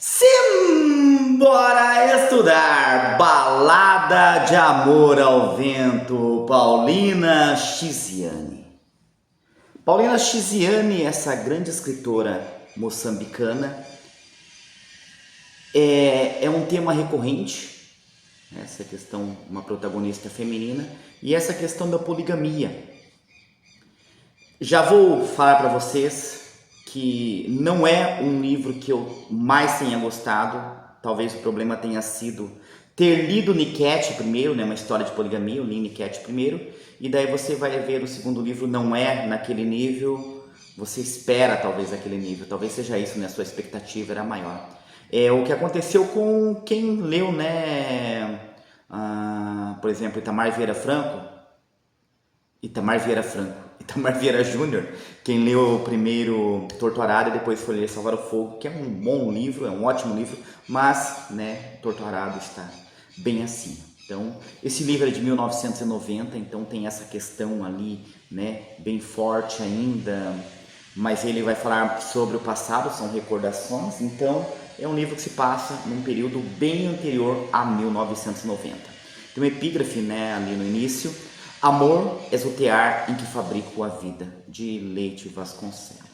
Simbora estudar! Balada de Amor ao Vento, Paulina Chiziane. Paulina Chiziane, essa grande escritora moçambicana, é um tema recorrente, essa questão, uma protagonista feminina, e essa questão da poligamia. Já vou falar para vocês que não é um livro que eu mais tenha gostado. Talvez o problema tenha sido ter lido Niket primeiro, né, uma história de poligamia. Eu li Niket primeiro, e daí você vai ver o segundo livro, não é naquele nível, você espera talvez aquele nível, talvez seja isso, né, a sua expectativa era maior. É o que aconteceu com quem leu, né, por exemplo, Itamar Vieira Vieira Júnior, quem leu o primeiro Torto Arado e depois foi ler Salvar o Fogo, que é um bom livro, é um ótimo livro, mas, né, Torto Arado está bem acima. Então, esse livro é de 1990, então tem essa questão ali, né, bem forte ainda, mas ele vai falar sobre o passado, são recordações, então é um livro que se passa num período bem anterior a 1990. Tem uma epígrafe, né, ali no início: amor és o tear em que fabrico a vida, de Leite Vasconcelos.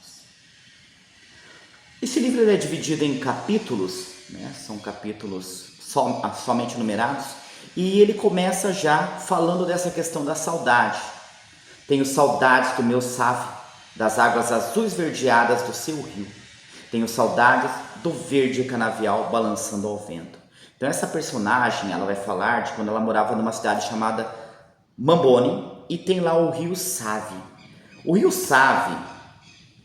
Esse livro é dividido em capítulos, né? São capítulos somente numerados, e ele começa já falando dessa questão da saudade. Tenho saudades do meu Save, das águas azuis verdeadas do seu rio. Tenho saudades do verde canavial balançando ao vento. Então essa personagem, ela vai falar de quando ela morava numa cidade chamada Mambone, e tem lá o rio Save. O rio Save,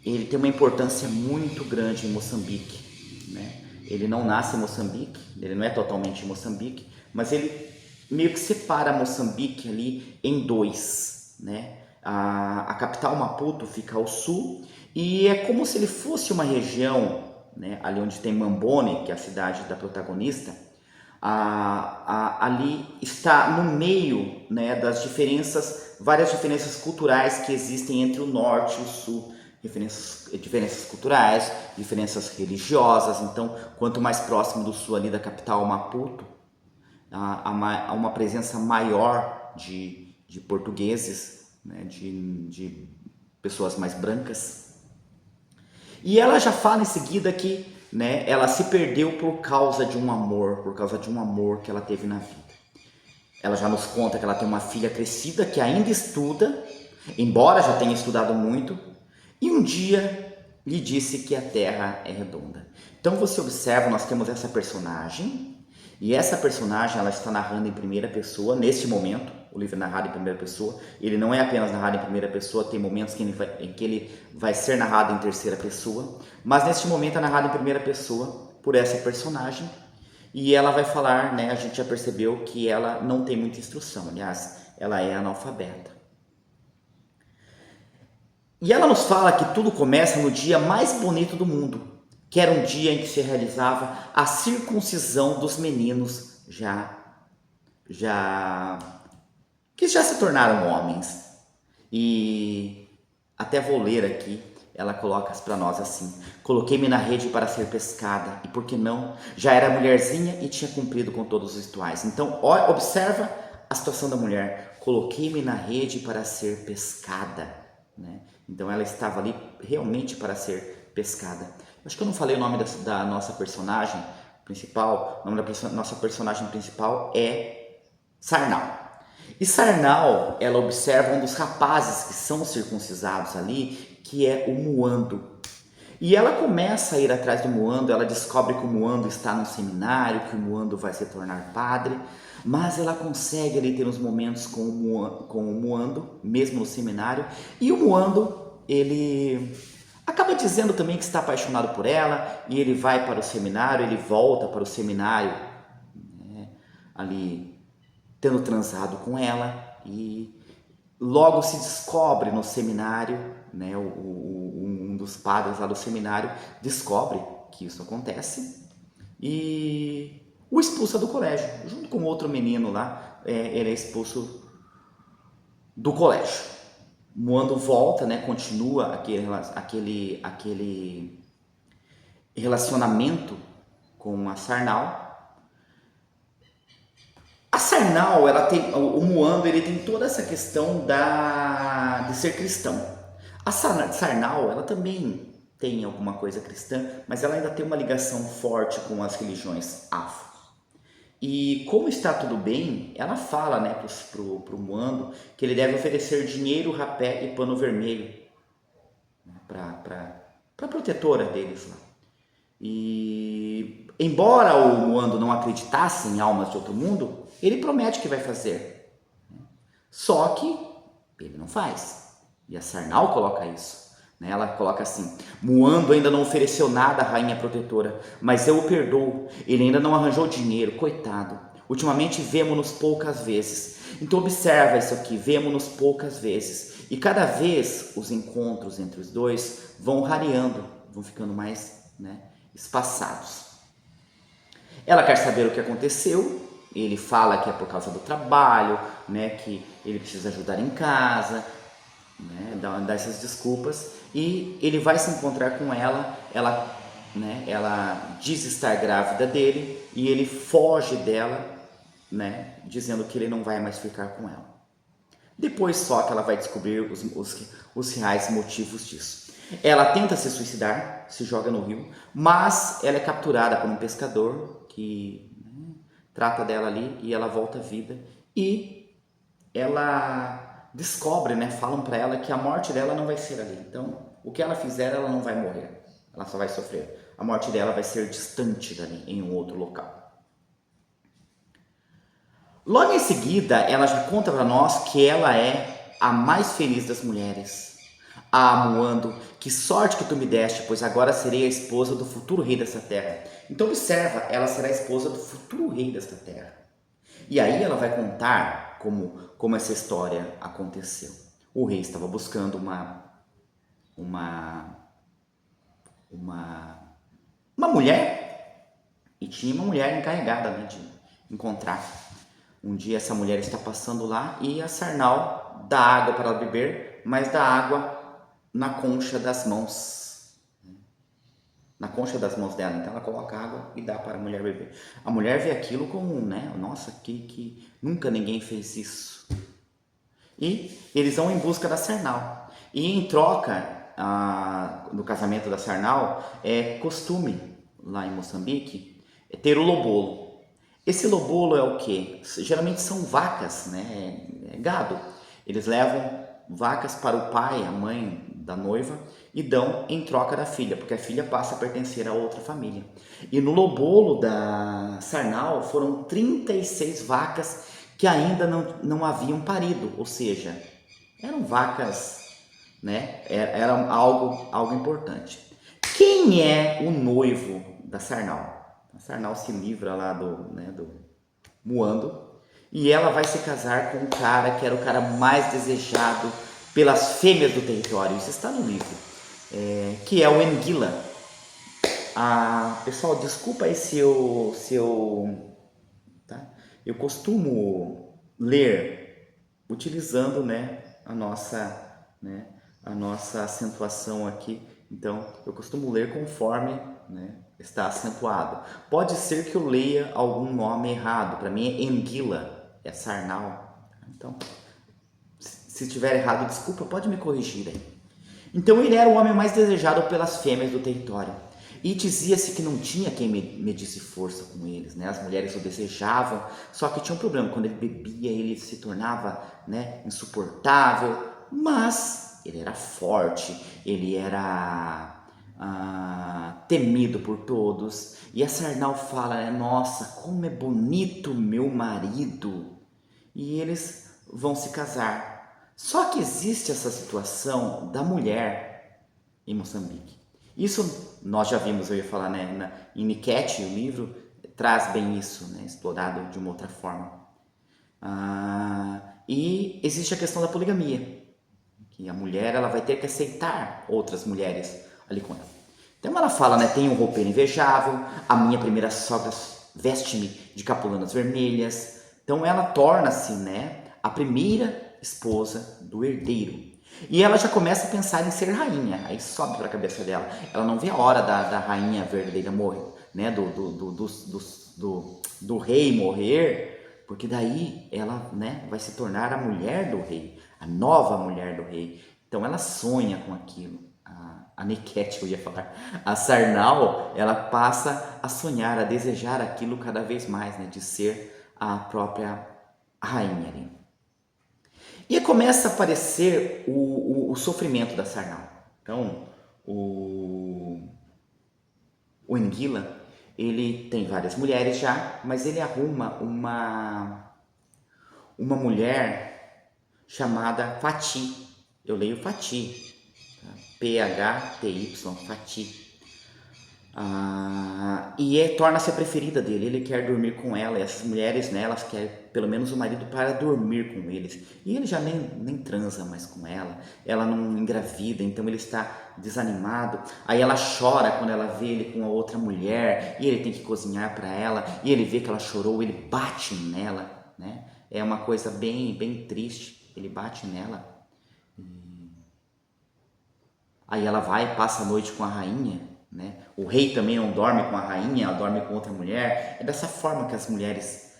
ele tem uma importância muito grande em Moçambique, né? Ele não nasce em Moçambique, ele não é totalmente em Moçambique, mas ele meio que separa Moçambique ali em dois, né? A capital Maputo fica ao sul, e é como se ele fosse uma região, né, ali onde tem Mambone, que é a cidade da protagonista. Ali está no meio, né, das diferenças, várias diferenças culturais que existem entre o norte e o sul, diferenças culturais, diferenças religiosas. Então, quanto mais próximo do sul ali da capital Maputo, há uma presença maior de portugueses, né, de pessoas mais brancas. E ela já fala em seguida que, né, ela se perdeu por causa de um amor que ela teve na vida. Ela já nos conta que ela tem uma filha crescida que ainda estuda, embora já tenha estudado muito, e um dia lhe disse que a Terra é redonda. Então você observa, nós temos essa personagem, e essa personagem ela está narrando em primeira pessoa neste momento. O livro é narrado em primeira pessoa. Ele não é apenas narrado em primeira pessoa, tem momentos em que ele vai ser narrado em terceira pessoa, mas neste momento é narrado em primeira pessoa por essa personagem, e ela vai falar, né, a gente já percebeu que ela não tem muita instrução, aliás, ela é analfabeta. E ela nos fala que tudo começa no dia mais bonito do mundo, que era um dia em que se realizava a circuncisão dos meninos que já se tornaram homens. E até vou ler aqui, ela coloca para nós assim: coloquei-me na rede para ser pescada, e por que não? Já era mulherzinha e tinha cumprido com todos os rituais. Então, observa a situação da mulher: coloquei-me na rede para ser pescada, né? Então ela estava ali realmente para ser pescada. Acho que eu não falei o nome da nossa personagem principal. O nome da nossa personagem principal é Sarnau. E Sarnau, ela observa um dos rapazes que são circuncisados ali, que é o Muando. E ela começa a ir atrás do Muando, ela descobre que o Muando está no seminário, que o Muando vai se tornar padre, mas ela consegue ali ter uns momentos com o Muando, mesmo no seminário, e o Muando, ele acaba dizendo também que está apaixonado por ela, e ele vai para o seminário, ele volta para o seminário, né, ali tendo transado com ela, e logo se descobre no seminário, né, um dos padres lá do seminário descobre que isso acontece e o expulsa do colégio, junto com outro menino lá. Ele é expulso do colégio. Muando volta, né, continua aquele relacionamento com a Sarnal. A Sarnal, ela tem, o Muando, ele tem toda essa questão de ser cristão. A Sarnal, ela também tem alguma coisa cristã, mas ela ainda tem uma ligação forte com as religiões afro. E como está tudo bem, ela fala, né, pro Muando que ele deve oferecer dinheiro, rapé e pano vermelho, né, para protetora deles lá. E embora o Muando não acreditasse em almas de outro mundo, ele promete que vai fazer. Só que ele não faz. E a Sarnal coloca isso. Né? Ela coloca assim: Muando ainda não ofereceu nada à rainha protetora, mas eu o perdoo. Ele ainda não arranjou dinheiro, coitado. Ultimamente vemo-nos poucas vezes. Então observa isso aqui, vemo-nos poucas vezes. E cada vez os encontros entre os dois vão rareando, vão ficando mais, né, espaçados. Ela quer saber o que aconteceu. Ele fala que é por causa do trabalho, né, que ele precisa ajudar em casa, né, dá essas desculpas, e ele vai se encontrar com ela, né, ela diz estar grávida dele, e ele foge dela, né, dizendo que ele não vai mais ficar com ela. Depois só que ela vai descobrir os reais motivos disso. Ela tenta se suicidar, se joga no rio, mas ela é capturada por um pescador que, né, trata dela ali e ela volta à vida. E ela descobre, né, falam para ela que a morte dela não vai ser ali. Então, o que ela fizer, ela não vai morrer, ela só vai sofrer. A morte dela vai ser distante dali, em um outro local. Logo em seguida, ela já conta para nós que ela é a mais feliz das mulheres. Ah, Muando, que sorte que tu me deste, pois agora serei a esposa do futuro rei dessa terra. Então observa, ela será a esposa do futuro rei desta terra. E aí ela vai contar como essa história aconteceu. O rei estava buscando uma mulher, e tinha uma mulher encarregada, né, de encontrar. Um dia essa mulher está passando lá e a Sarnal dá água para ela beber, mas dá água na concha das mãos. Na concha das mãos dela. Então ela coloca água e dá para a mulher beber. A mulher vê aquilo como, né? Nossa, que nunca ninguém fez isso. E eles vão em busca da Sarnal. E em troca, no casamento da Sarnal, é costume lá em Moçambique ter o lobolo. Esse lobolo é o quê? Geralmente são vacas, né? É gado. Eles levam vacas para o pai, a mãe da noiva, e dão em troca da filha, porque a filha passa a pertencer a outra família. E no lobolo da Sarnal foram 36 vacas que ainda não haviam parido, ou seja, eram vacas, né? Era algo importante. Quem é o noivo da Sarnal? A Sarnal se livra lá do Muando, e ela vai se casar com um cara que era o cara mais desejado pelas fêmeas do território. Isso está no livro, que é o Enguila. Pessoal, desculpa aí se eu costumo ler utilizando, né, a nossa acentuação aqui. Então, eu costumo ler conforme, né, está acentuado. Pode ser que eu leia algum nome errado. Para mim é Enguila, é Sarnal. Então, se estiver errado, desculpa, pode me corrigir aí. Então ele era o homem mais desejado pelas fêmeas do território. E dizia-se que não tinha quem medisse força com eles, né? As mulheres o desejavam, só que tinha um problema. Quando ele bebia, ele se tornava, né, insuportável. Mas ele era forte, ele era temido por todos. E a Sarnal fala, né, nossa, como é bonito meu marido. E eles vão se casar. Só que existe essa situação da mulher em Moçambique. Isso nós já vimos, eu ia falar, né, em Niket, o livro traz bem isso, né, explorado de uma outra forma. E existe a questão da poligamia, que a mulher ela vai ter que aceitar outras mulheres ali com ela. Então ela fala, né, tem um roupeiro invejável, a minha primeira sogra veste-me de capulanas vermelhas. Então ela torna-se, né, a primeira esposa do herdeiro. E ela já começa a pensar em ser rainha. Aí sobe para a cabeça dela. Ela não vê a hora da rainha verdadeira morrer, né, do rei morrer, porque daí ela, né, vai se tornar a mulher do rei, a nova mulher do rei. Então ela sonha com aquilo. A Nequete, eu ia falar, a Sarnau, ela passa a sonhar, a desejar aquilo cada vez mais, né, de ser a própria rainha ali. E começa a aparecer o sofrimento da Sarnau. Então, o Enguila, ele tem várias mulheres já, mas ele arruma uma mulher chamada Fati. Eu leio Fati, tá? P-H-T-Y, Fati. Torna-se a preferida dele, ele quer dormir com ela, e essas mulheres, né, elas querem pelo menos o marido para dormir com eles, e ele já nem transa mais com ela não engravida, então ele está desanimado, aí ela chora quando ela vê ele com a outra mulher, e ele tem que cozinhar para ela, e ele vê que ela chorou, ele bate nela, né, é uma coisa bem triste, ele bate nela, aí ela vai e passa a noite com a rainha, né? O rei também não dorme com a rainha, ela dorme com outra mulher. É dessa forma que as mulheres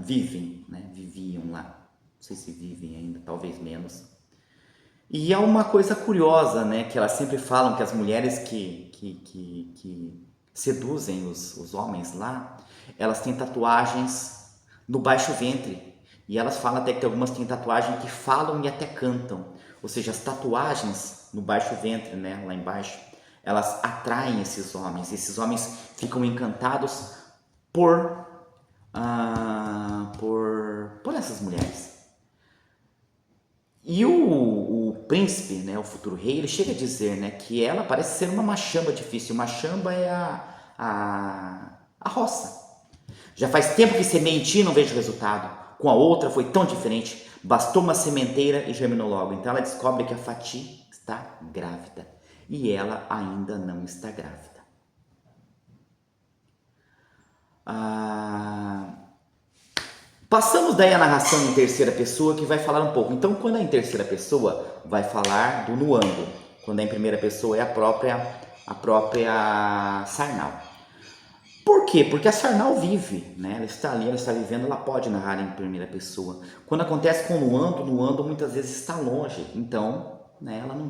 vivem, né? Viviam lá. Não sei se vivem ainda, talvez menos. E é uma coisa curiosa, né? Que elas sempre falam que as mulheres que seduzem os homens lá, elas têm tatuagens no baixo ventre. E elas falam até que algumas têm tatuagem que falam e até cantam. Ou seja, as tatuagens no baixo ventre, né? Lá embaixo, elas atraem esses homens ficam encantados por essas mulheres. E o príncipe, né, o futuro rei, ele chega a dizer, né, que ela parece ser uma machamba difícil. Machamba é a roça. Já faz tempo que semeia em ti e não vejo resultado. Com a outra foi tão diferente. Bastou uma sementeira e germinou logo. Então ela descobre que a Fati está grávida. E ela ainda não está grávida. Passamos daí a narração em terceira pessoa, que vai falar um pouco. Então, quando é em terceira pessoa, vai falar do Nuando. Quando é em primeira pessoa, é a própria Sarnau. Por quê? Porque a Sarnau vive, né? Ela está ali, ela está vivendo, ela pode narrar em primeira pessoa. Quando acontece com o Nuando muitas vezes está longe. Então, né, ela não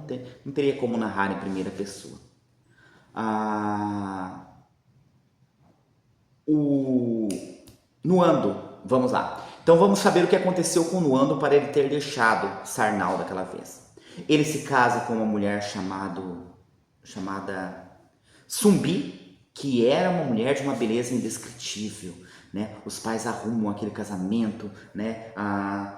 teria como narrar em primeira pessoa. O Nuando, vamos lá. Então vamos saber o que aconteceu com o Nuando para ele ter deixado Sarnau daquela vez. Ele se casa com uma mulher chamada Sumbi, que era uma mulher de uma beleza indescritível, né? Os pais arrumam aquele casamento, né?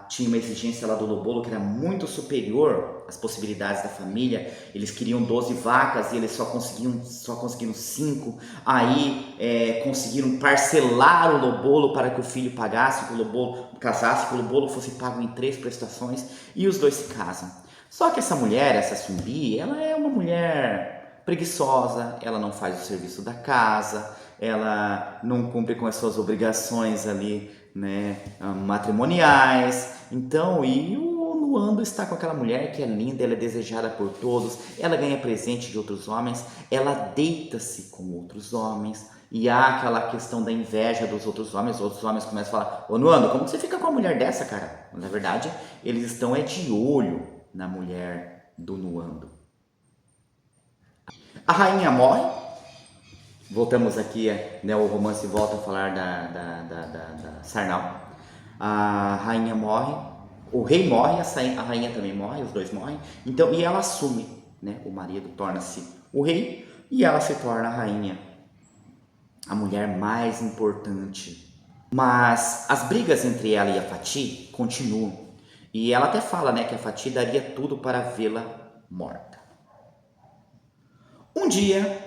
Tinha uma exigência lá do Lobolo que era muito superior às possibilidades da família. Eles queriam 12 vacas e eles só conseguiram 5. Aí conseguiram parcelar o Lobolo para que o filho pagasse, que o Lobolo casasse, que o Lobolo fosse pago em 3 prestações, e os dois se casam. Só que essa mulher, essa Sumbi, ela é uma mulher preguiçosa, ela não faz o serviço da casa, ela não cumpre com as suas obrigações ali, né, matrimoniais. Então, e o Nuando está com aquela mulher que é linda, ela é desejada por todos, ela ganha presente de outros homens, ela deita-se com outros homens, e há aquela questão da inveja dos outros homens. Os outros homens começam a falar: ô Nuando, como que você fica com uma mulher dessa, cara? Na verdade, eles estão de olho na mulher do Nuando. A rainha morre, voltamos aqui, né, o romance volta a falar da Sarnau. A rainha morre, o rei morre, a rainha também morre, os dois morrem. Então, e ela assume, né, o marido torna-se o rei e ela se torna a rainha, a mulher mais importante. Mas as brigas entre ela e a Fati continuam. E ela até fala, né, que a Fati daria tudo para vê-la morta. Um dia,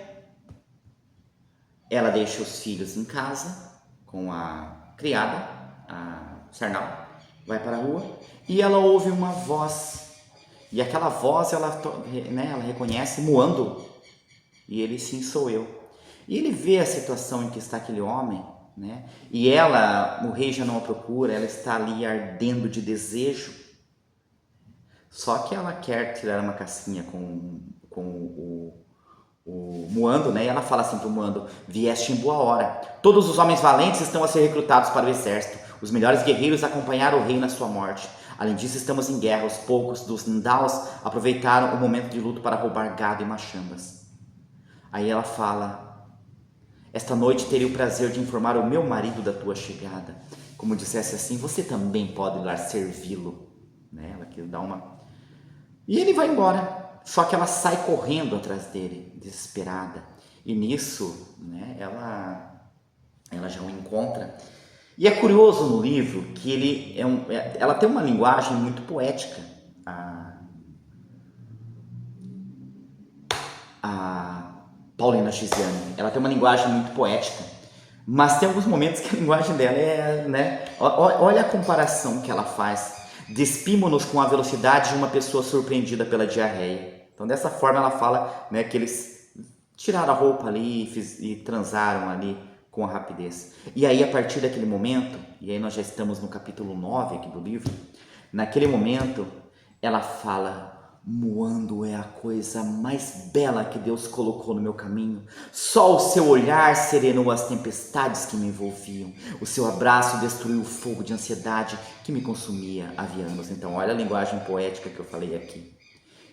ela deixa os filhos em casa com a criada, a Sarnau, vai para a rua e ela ouve uma voz. E aquela voz, ela reconhece Muando. E ele, sim, sou eu. E ele vê a situação em que está aquele homem, né? E ela, o rei já não a procura, ela está ali ardendo de desejo. Só que ela quer tirar uma casquinha com o Muando, né? E ela fala assim pro Muando: vieste em boa hora. Todos os homens valentes estão a ser recrutados para o exército. Os melhores guerreiros acompanharam o rei na sua morte. Além disso, estamos em guerra. Os poucos dos Ndals aproveitaram o momento de luto para roubar gado e machambas. Aí ela fala: esta noite terei o prazer de informar o meu marido da tua chegada. Como dissesse assim, você também pode ir lá servi-lo. Né? Ela quer dar uma... E ele vai embora. Só que ela sai correndo atrás dele, desesperada. E nisso, né, ela já o encontra. E é curioso no livro que ela tem uma linguagem muito poética. A Paulina Xiziane, ela tem uma linguagem muito poética, mas tem alguns momentos que a linguagem dela é, né? Olha a comparação que ela faz. Despimos-nos com a velocidade de uma pessoa surpreendida pela diarreia. Então, dessa forma, ela fala, né, que eles tiraram a roupa ali e transaram ali com a rapidez. E aí, a partir daquele momento, e aí nós já estamos no capítulo 9 aqui do livro, naquele momento, ela fala: Muando é a coisa mais bela que Deus colocou no meu caminho. Só o seu olhar serenou as tempestades que me envolviam. O seu abraço destruiu o fogo de ansiedade que me consumia havia anos. Então, olha a linguagem poética que eu falei aqui.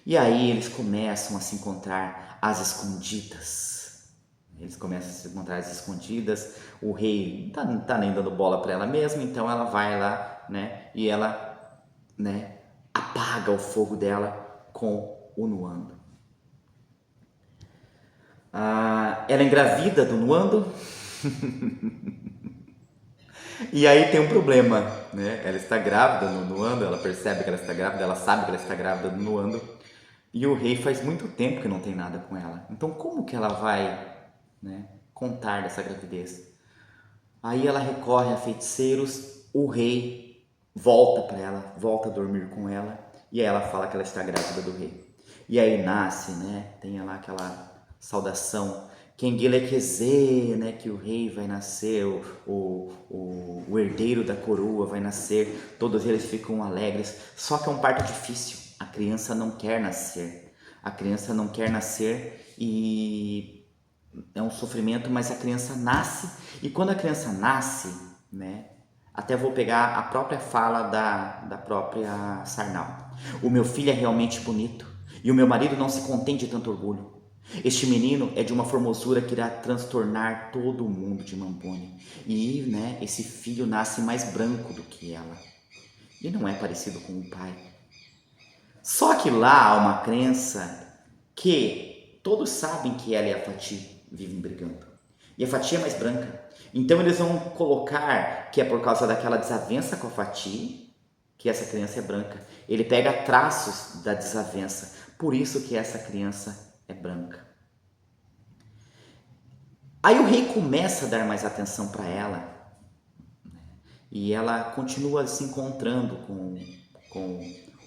E aí eles começam a se encontrar às escondidas. Eles começam a se encontrar às escondidas. O rei não tá nem dando bola para ela mesma, então ela vai lá, né? E ela, né, apaga o fogo dela com o Nuando. Ela engravida do Nuando. E aí tem um problema, né? Ela está grávida no Nuando, ela percebe que ela está grávida, ela sabe que ela está grávida no Nuando. E o rei faz muito tempo que não tem nada com ela. Então como que ela vai, né, contar dessa gravidez? Aí ela recorre a feiticeiros, o rei volta para ela, volta a dormir com ela, e aí ela fala que ela está grávida do rei. E aí nasce, né, tem lá aquela saudação, Kenguelekezê, né, que o rei vai nascer, o herdeiro da coroa vai nascer, todos eles ficam alegres, só que é um parto difícil, a criança não quer nascer, e é um sofrimento, mas a criança nasce, e quando a criança nasce, né, até vou pegar a própria fala da própria Sarnau. O meu filho é realmente bonito, e o meu marido não se contém de tanto orgulho. Este menino é de uma formosura que irá transtornar todo o mundo de Mamboni. E, né, esse filho nasce mais branco do que ela. E não é parecido com o pai. Só que lá há uma crença que todos sabem que ela e a Fati vivem brigando. E a Fati é mais branca. Então eles vão colocar que é por causa daquela desavença com a Fati que essa criança é branca. Ele pega traços da desavença. Por isso que essa criança é branca. Aí o rei começa a dar mais atenção para ela. E ela continua se encontrando com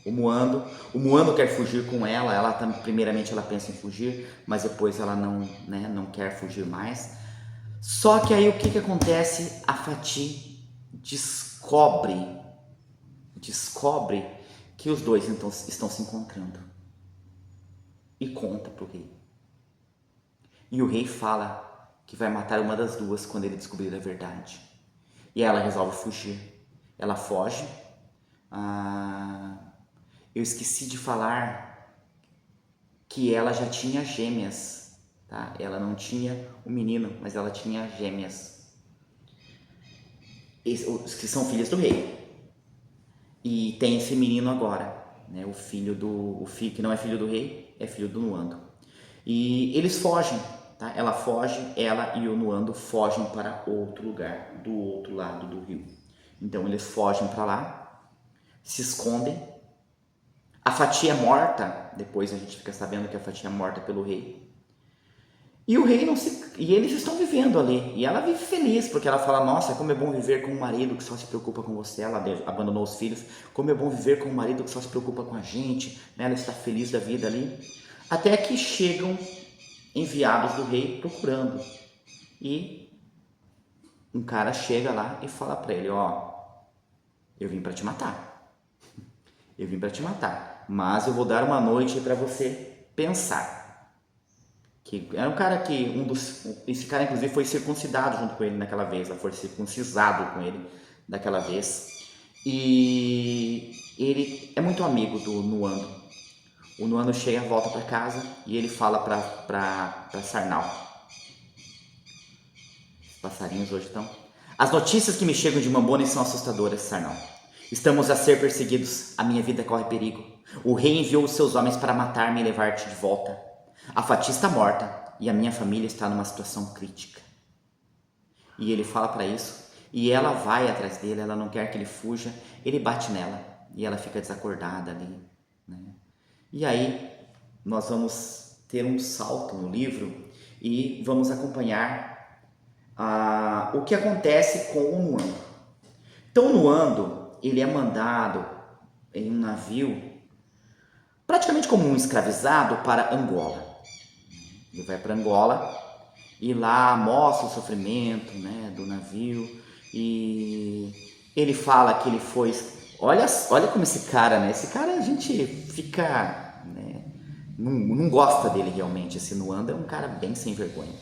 o Muando. O Muando quer fugir com ela. Primeiramente ela pensa em fugir, mas depois ela não, né, não quer fugir mais. Só que aí o que acontece? A Fati descobre que os dois então estão se encontrando e conta pro rei. E o rei fala que vai matar uma das duas quando ele descobrir a verdade. E ela resolve fugir. Ela foge. Eu esqueci de falar que ela já tinha gêmeas, tá? Ela não tinha um menino, mas ela tinha gêmeas, que são filhas do rei. E tem esse menino agora, né? O filho que não é filho do rei, é filho do Nuando. E eles fogem, tá? Ela foge, ela e o Nuando fogem para outro lugar, do outro lado do rio. Então eles fogem para lá, se escondem. A Fati é morta, depois a gente fica sabendo que a Fati é morta pelo rei. E o rei e eles estão vivendo ali. E ela vive feliz, porque ela fala: nossa, como é bom viver com um marido que só se preocupa com você. Ela abandonou os filhos. Como é bom viver com um marido que só se preocupa com a gente, né? Ela está feliz da vida ali. Até que chegam enviados do rei procurando. E um cara chega lá e fala para ele: ó, eu vim para te matar. Mas eu vou dar uma noite para você pensar. que era um cara que esse cara inclusive foi circuncidado junto com ele naquela vez, foi circuncisado com ele daquela vez. E ele é muito amigo do Nuando. O Nuando chega, volta para casa e ele fala para Sarnau. Os passarinhos hoje estão. As notícias que me chegam de Mamboni são assustadoras, Sarnau. Estamos a ser perseguidos, a minha vida corre perigo. O rei enviou os seus homens para matar-me e levar-te de volta. A Fati está morta e a minha família está numa situação crítica. E ele fala para isso, e ela vai atrás dele, ela não quer que ele fuja, ele bate nela e ela fica desacordada ali, né? E aí nós vamos ter um salto no livro e vamos acompanhar o que acontece com o Nuando. Então o Nuando, ele é mandado em um navio, praticamente como um escravizado, para Angola. Ele vai para Angola e lá mostra o sofrimento, né, do navio, e ele fala que ele foi... Olha como esse cara, né? Esse cara a gente fica... né, não gosta dele realmente. Esse Nuando é um cara bem sem vergonha.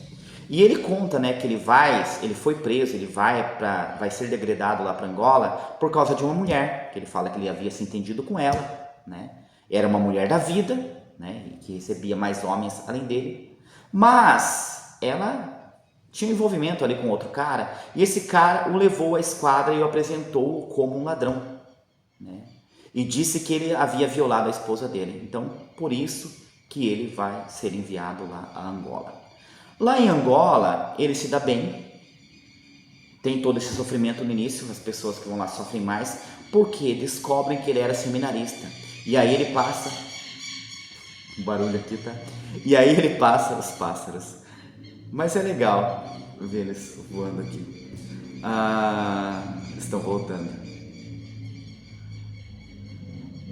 E ele conta, né, que ele foi preso, ele vai ser degradado lá para Angola por causa de uma mulher, que ele fala que ele havia se entendido com ela, né? Era uma mulher da vida, né, que recebia mais homens além dele. Mas ela tinha um envolvimento ali com outro cara, e esse cara o levou à esquadra e o apresentou como um ladrão, né? E disse que ele havia violado a esposa dele. Então, por isso que ele vai ser enviado lá a Angola. Lá em Angola, ele se dá bem, tem todo esse sofrimento no início, as pessoas que vão lá sofrem mais, porque descobrem que ele era seminarista. E aí ele passa... O barulho aqui, tá? E aí ele passa os pássaros. Mas é legal ver eles voando aqui. Estão voltando.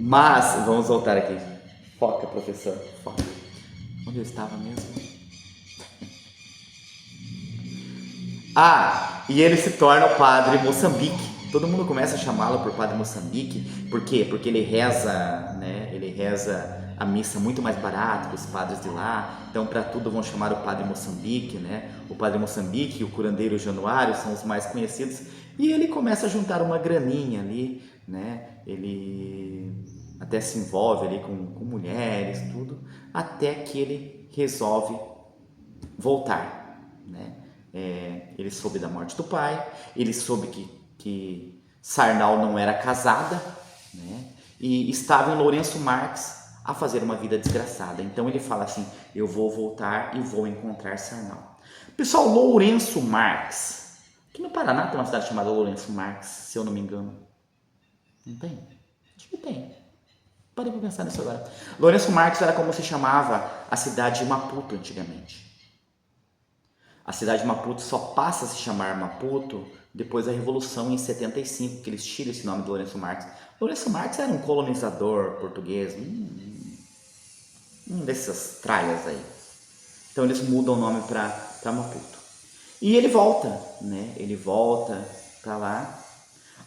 Mas, vamos voltar aqui. Foca, professor. Foca. Onde eu estava mesmo? E ele se torna o Padre Moçambique. Todo mundo começa a chamá-lo por Padre Moçambique. Por quê? Porque ele reza, né? Ele reza a missa muito mais barato que os padres de lá. Então, para tudo vão chamar o Padre Moçambique, né? O Padre Moçambique e o curandeiro Januário são os mais conhecidos. E ele começa a juntar uma graninha ali, né? Ele até se envolve ali com mulheres, tudo, até que ele resolve voltar, né? Ele soube da morte do pai, ele soube que Sarnau não era casada, né? E estava em Lourenço Marques a fazer uma vida desgraçada. Então ele fala assim: eu vou voltar e vou encontrar Sarnau. Pessoal, Lourenço Marques, aqui no Paraná tem uma cidade chamada Lourenço Marques, se eu não me engano. Não tem? Acho que tem. Parei para pensar nisso agora. Lourenço Marques era como se chamava a cidade de Maputo antigamente. A cidade de Maputo só passa a se chamar Maputo depois da Revolução em 75, que eles tiram esse nome do Lourenço Marques. Lourenço Marques era um colonizador português, um dessas traias aí. Então eles mudam o nome para Maputo. E ele volta, né? Ele volta para lá.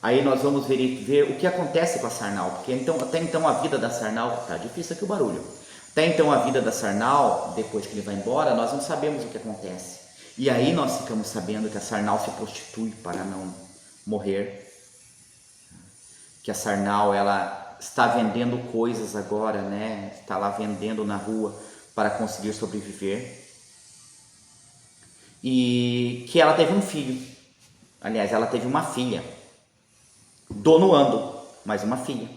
Aí nós vamos ver o que acontece com a Sarnau, porque até então a vida da Sarnau... Tá difícil aqui o barulho. Até então a vida da Sarnau, depois que ele vai embora, nós não sabemos o que acontece. E aí nós ficamos sabendo que a Sarnau se prostitui para não morrer. Que a Sarnau, ela está vendendo coisas agora, né? Está lá vendendo na rua para conseguir sobreviver. E que ela teve um filho. Aliás, ela teve uma filha. Do Nuando, mais uma filha.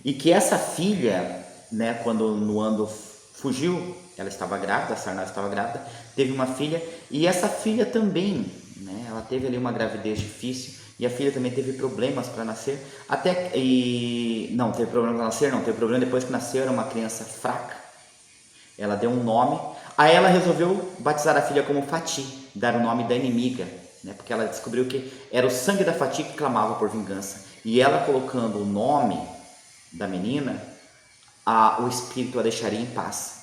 E que essa filha, né, quando o Nuando fugiu, ela estava grávida, a Sarnau estava grávida, teve uma filha, e essa filha também, né, ela teve ali uma gravidez difícil, e a filha também teve problemas para nascer, não teve problema para nascer, não, teve problema depois que nasceu, era uma criança fraca, ela deu um nome, aí ela resolveu batizar a filha como Fati, dar o nome da inimiga, né, porque ela descobriu que era o sangue da Fati que clamava por vingança, e ela colocando o nome da menina, o espírito a deixaria em paz.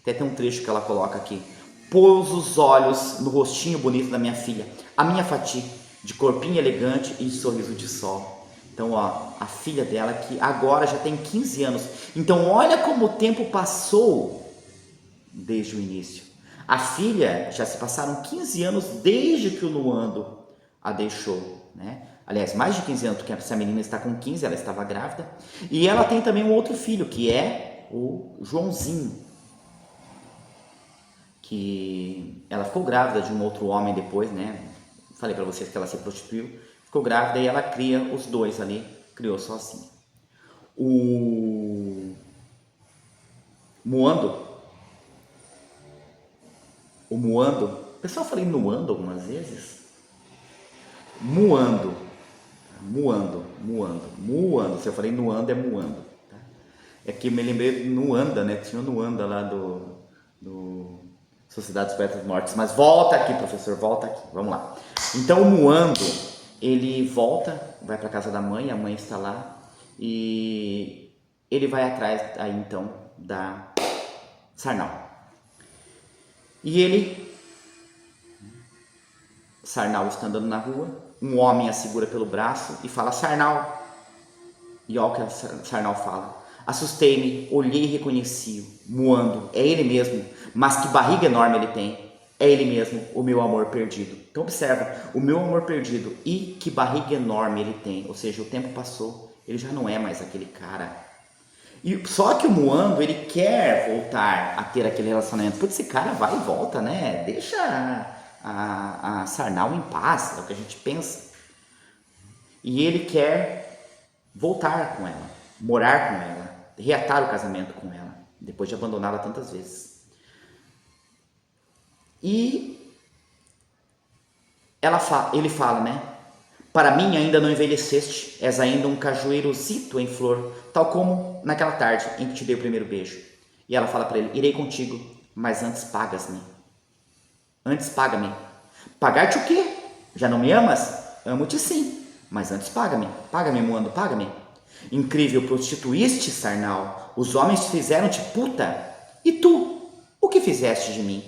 Até tem um trecho que ela coloca aqui: pôs os olhos no rostinho bonito da minha filha, a minha Fati, de corpinho elegante e de sorriso de sol. Então, ó, a filha dela, que agora já tem 15 anos. Então, olha como o tempo passou desde o início. A filha, já se passaram 15 anos desde que o Nuando a deixou, né? Aliás, mais de 15 anos, porque essa menina está com 15, ela estava grávida. E ela tem também um outro filho, que é o Joãozinho. Que ela ficou grávida de um outro homem depois, né? Falei para vocês que ela se prostituiu. Ficou grávida e ela cria os dois ali, criou sozinha. O Muando, o pessoal falei Nuando algumas vezes. Muando. Se eu falei Nuando, é Muando. Tá? É que me lembrei de Nuanda, né? Tinha o Nuanda lá do Sociedade dos Poetas Mortos. Mas volta aqui, professor, volta aqui. Vamos lá. Então o Muando, ele volta, vai para casa da mãe, a mãe está lá. E ele vai atrás aí então da Sarnau. E Sarnau está andando na rua, um homem a segura pelo braço e fala: Sarnau. E olha o que a Sarnau fala: assustei-me, olhei e reconheci Muando, é ele mesmo, mas que barriga enorme ele tem, é ele mesmo, o meu amor perdido. Então observa, o meu amor perdido e que barriga enorme ele tem, ou seja, o tempo passou, ele já não é mais aquele cara. E só que o Muando, ele quer voltar a ter aquele relacionamento, porque esse cara vai e volta, né? Deixa a Sarnau em paz, é o que a gente pensa. E ele quer voltar com ela, morar com ela, reatar o casamento com ela, depois de abandoná-la tantas vezes. E ele fala, né? Para mim ainda não envelheceste, és ainda um cajueirozito em flor, tal como naquela tarde em que te dei o primeiro beijo. E ela fala para ele: irei contigo, mas antes pagas-me. Antes paga-me. Pagar-te o quê? Já não me amas? Amo-te sim, mas antes paga-me. Paga-me, Muando, paga-me. Incrível, prostituíste, Sarnau. Os homens fizeram-te puta. E tu? O que fizeste de mim?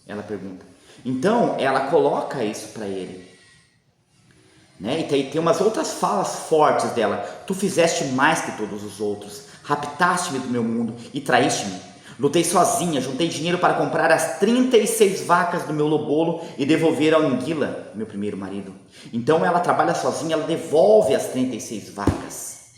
Ela pergunta. Então, ela coloca isso para ele. Né? E tem umas outras falas fortes dela. Tu fizeste mais que todos os outros. Raptaste-me do meu mundo e traíste-me. Lutei sozinha, juntei dinheiro para comprar as 36 vacas do meu lobolo e devolver ao Enguila, meu primeiro marido. Então ela trabalha sozinha, ela devolve as 36 vacas.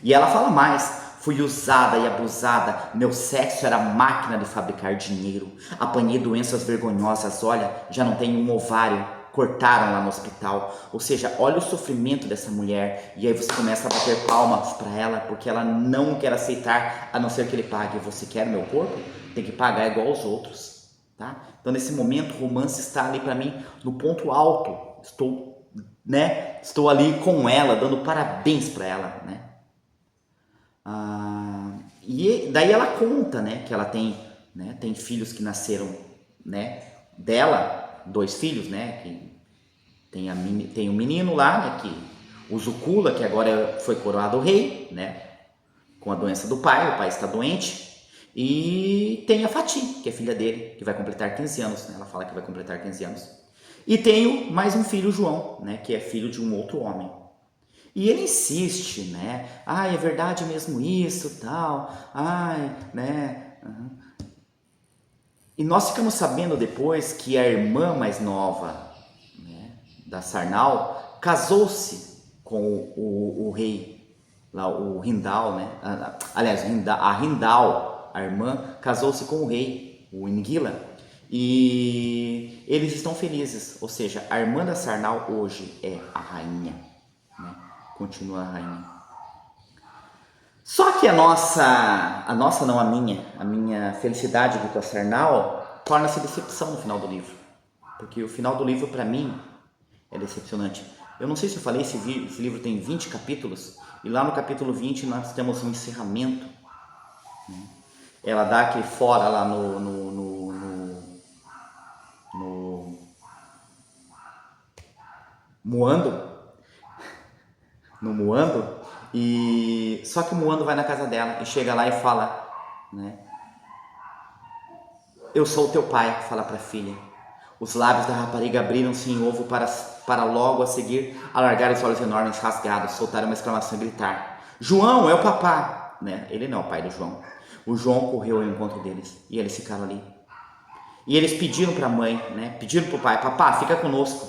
E ela fala mais: fui usada e abusada, meu sexo era máquina de fabricar dinheiro. Apanhei doenças vergonhosas, olha, já não tenho um ovário. Cortaram lá no hospital. Ou seja, olha o sofrimento dessa mulher. E aí você começa a bater palmas para ela, porque ela não quer aceitar, a não ser que ele pague. Você quer meu corpo? Tem que pagar igual aos outros, tá? Então nesse momento o romance está ali para mim no ponto alto. Estou ali com ela, dando parabéns para ela, né? E daí ela conta, né, que ela tem filhos que nasceram, né, dela. 2 filhos, né? Que tem um menino lá, né? Que o Zucula, que agora foi coroado rei, né? Com a doença do pai, o pai está doente. E tem a Fati, que é filha dele, que vai completar 15 anos, né? Ela fala que vai completar 15 anos. E tenho mais um filho, João, né? Que é filho de um outro homem. E ele insiste, né? É verdade mesmo isso, tal. Né? Uhum. E nós ficamos sabendo depois que a irmã mais nova, né, da Sarnau casou-se com o rei, lá, o Rindal, né? Aliás, a Rindal, a irmã, casou-se com o rei, o Enguila, e eles estão felizes. Ou seja, a irmã da Sarnau hoje é a rainha, né? Continua a rainha. Só que a minha felicidade com a Sarnau torna-se decepção no final do livro. Porque o final do livro, para mim, é decepcionante. Eu não sei se eu falei, esse livro tem 20 capítulos, e lá no capítulo 20 nós temos um encerramento. Né? Ela dá aquele fora lá no Muando. No Muando. E só que o Muando vai na casa dela e chega lá e fala, né? Eu sou o teu pai, fala para a filha. Os lábios da rapariga abriram-se em ovo para logo a seguir alargar os olhos enormes rasgados, soltar uma exclamação e gritar: João, é o papá! Né? Ele não é o pai do João. O João correu ao encontro deles e eles ficaram ali. E eles pediram para a mãe, né? Pediram para o pai: papá, fica conosco.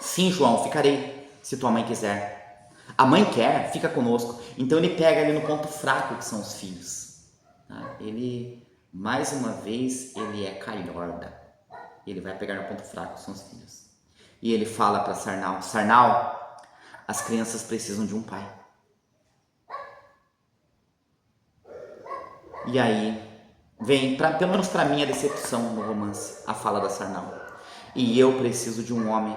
Sim, João, ficarei, se tua mãe quiser. A mãe quer, fica conosco. Então ele pega ali no ponto fraco, que são os filhos. Tá? Ele, mais uma vez, ele é calhorda. Ele vai pegar no ponto fraco, que são os filhos. E ele fala para Sarnau: Sarnau, as crianças precisam de um pai. E aí vem, pelo menos para mim, a decepção no romance, a fala da Sarnau. E eu preciso de um homem.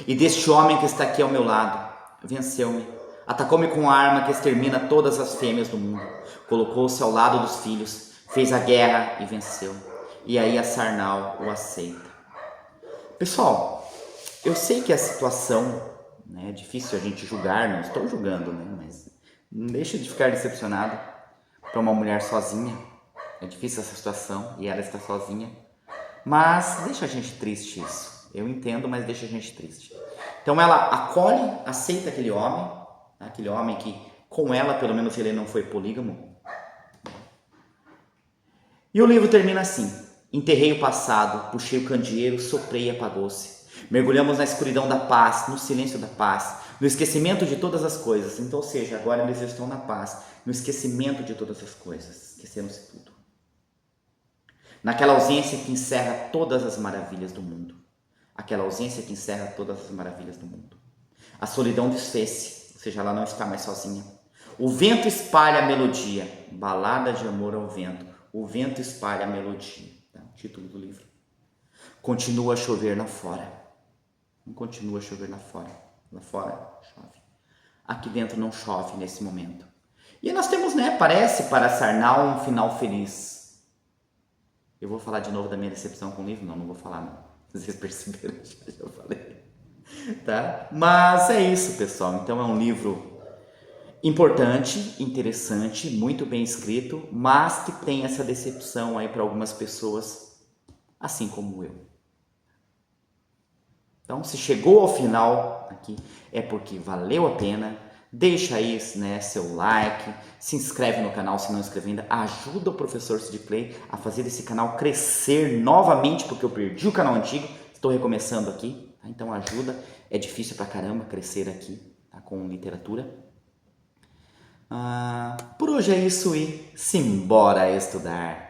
E deste homem que está aqui ao meu lado. Venceu-me. Atacou-me com uma arma que extermina todas as fêmeas do mundo. Colocou-se ao lado dos filhos. Fez a guerra e venceu. E aí a Sarnau o aceita. Pessoal, eu sei que a situação, né, é difícil a gente julgar, não estou julgando, né, mas não deixa de ficar decepcionado para uma mulher sozinha. É difícil essa situação e ela está sozinha. Mas deixa a gente triste isso. Eu entendo, mas deixa a gente triste. Então ela acolhe, aceita aquele homem que com ela, pelo menos, ele não foi polígamo. E o livro termina assim: enterrei o passado, puxei o candeeiro, soprei e apagou-se. Mergulhamos na escuridão da paz, no silêncio da paz, no esquecimento de todas as coisas. Então, ou seja, agora eles estão na paz, no esquecimento de todas as coisas. Esqueceram-se tudo. Naquela ausência que encerra todas as maravilhas do mundo. Aquela ausência que encerra todas as maravilhas do mundo. A solidão desfez, ou seja, ela não está mais sozinha. O vento espalha a melodia. Balada de amor ao vento. O vento espalha a melodia. Tá? O título do livro. Continua a chover lá fora. Não continua a chover lá fora. Lá fora chove. Aqui dentro não chove nesse momento. E nós temos, né, parece para Sarnau um final feliz. Eu vou falar de novo da minha decepção com o livro? Não vou falar não. Vocês perceberam? Já falei. Tá? Mas é isso, pessoal. Então é um livro importante, interessante, muito bem escrito, mas que tem essa decepção aí para algumas pessoas, assim como eu. Então, se chegou ao final aqui, é porque valeu a pena. Deixa aí, né, seu like, se inscreve no canal se não inscreveu ainda, ajuda o professor Sid Clay a fazer esse canal crescer novamente, porque eu perdi o canal antigo, estou recomeçando aqui, tá? Então ajuda, é difícil pra caramba crescer aqui, tá, com literatura. Por hoje é isso e simbora estudar!